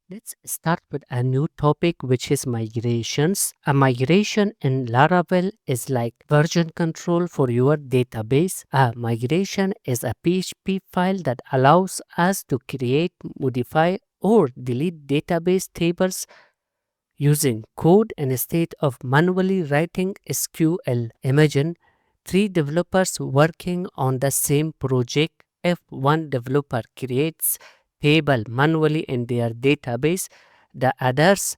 Let's start with a new topic, which is migrations. A migration in Laravel is like version control for your database. A migration is a PHP file that allows us to create, modify, or delete database tables using code instead of manually writing SQL. Imagine three developers working on the same project. If one developer creates table manually in their database, the others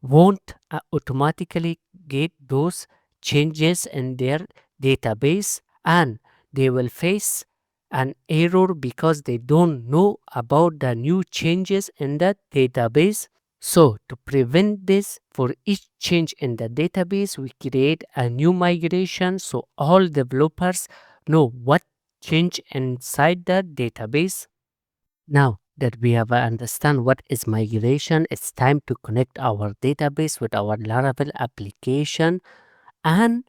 won't automatically get those changes in their database, and they will face an error because they don't know about the new changes in the database. So, to prevent this, for each change in the database, we create a new migration so all developers know what change inside the database. Now that we have understand what is migration, it's time to connect our database with our Laravel application and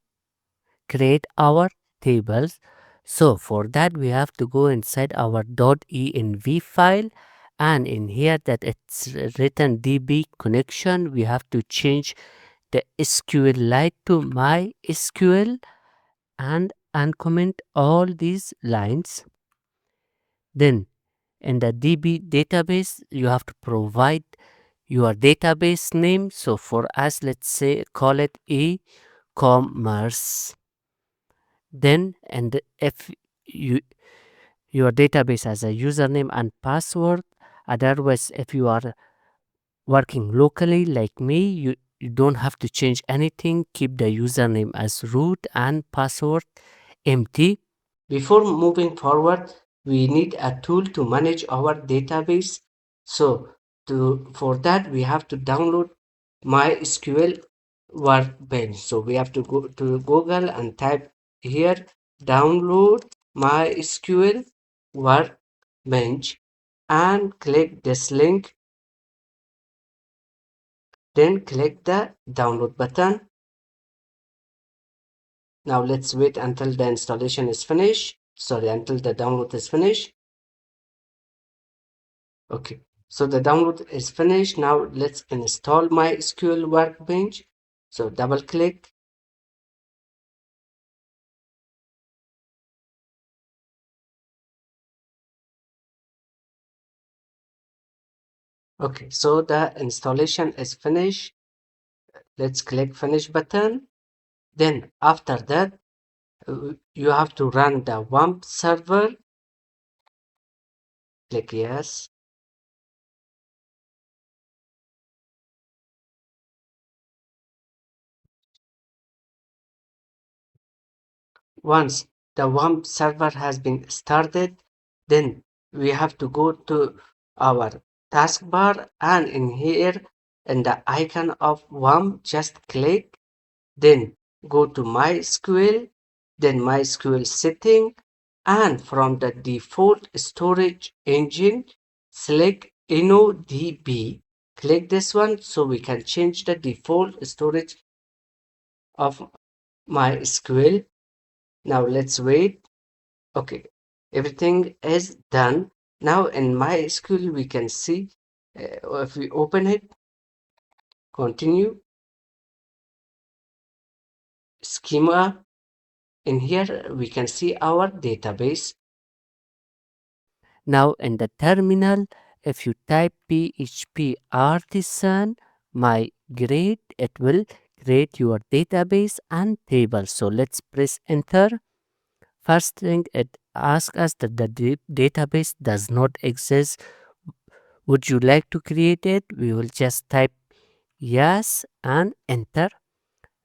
create our tables. So for that we have to go inside our .env file, and in here that it's written db connection, we have to change the SQLite to MySQL and uncomment all these lines. Then in the DB database, you have to provide your database name. So for us, let's say call it e-commerce. Then and if you your database has a username and password, otherwise if you are working locally like me, you don't have to change anything. Keep the username as root and password empty. Before moving forward, we need a tool to manage our database. So for that, we have to download MySQL Workbench. So we have to go to Google and type here download MySQL Workbench and click this link. Then click the download button. Now let's wait until the installation is finished. Sorry, until the download is finished. Okay, so the download is finished. Now let's install MySQL Workbench. So double click. Okay, so the installation is finished. Let's click finish button. Then after that, you have to run the WAMP server. Click yes. Once the WAMP server has been started, then we have to go to our taskbar, and in here in the icon of WAMP, just click, then go to MySQL, then MySQL setting, and from the default storage engine, select InnoDB. Click this one so we can change the default storage of MySQL. Now let's wait. Okay, everything is done. Now in MySQL we can see, if we open it, continue, schema. In here we can see our database. Now in the terminal, if you type php artisan migrate, it will create your database and table. So let's press enter. First thing, it asks us that the database does not exist. Would you like to create it? We will just type yes and enter.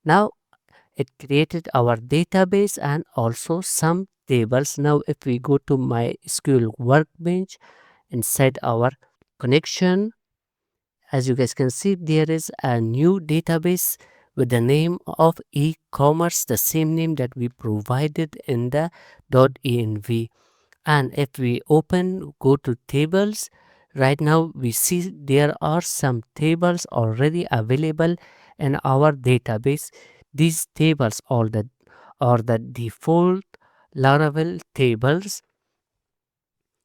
Now it created our database and also some tables. Now if we go to MySQL Workbench, inside our connection, as you guys can see, there is a new database with the name of e-commerce, the same name that we provided in the .env. And if we open, go to tables, right now we see there are some tables already available in our database. These tables are the default Laravel tables.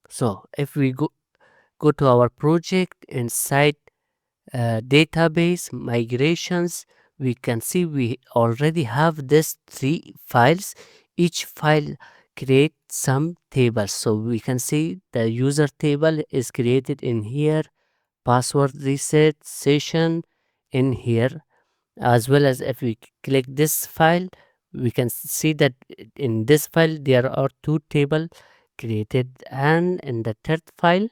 So if we go to our project inside database migrations, we can see we already have this 3 files. Each file creates some tables, so we can see the user table is created in here, password reset session in here, as well as if we click this file, we can see that in this file there are 2 tables created, and in the third file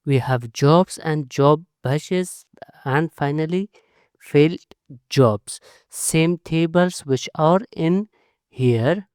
we have jobs and job batches, and finally failed jobs, same tables which are in here.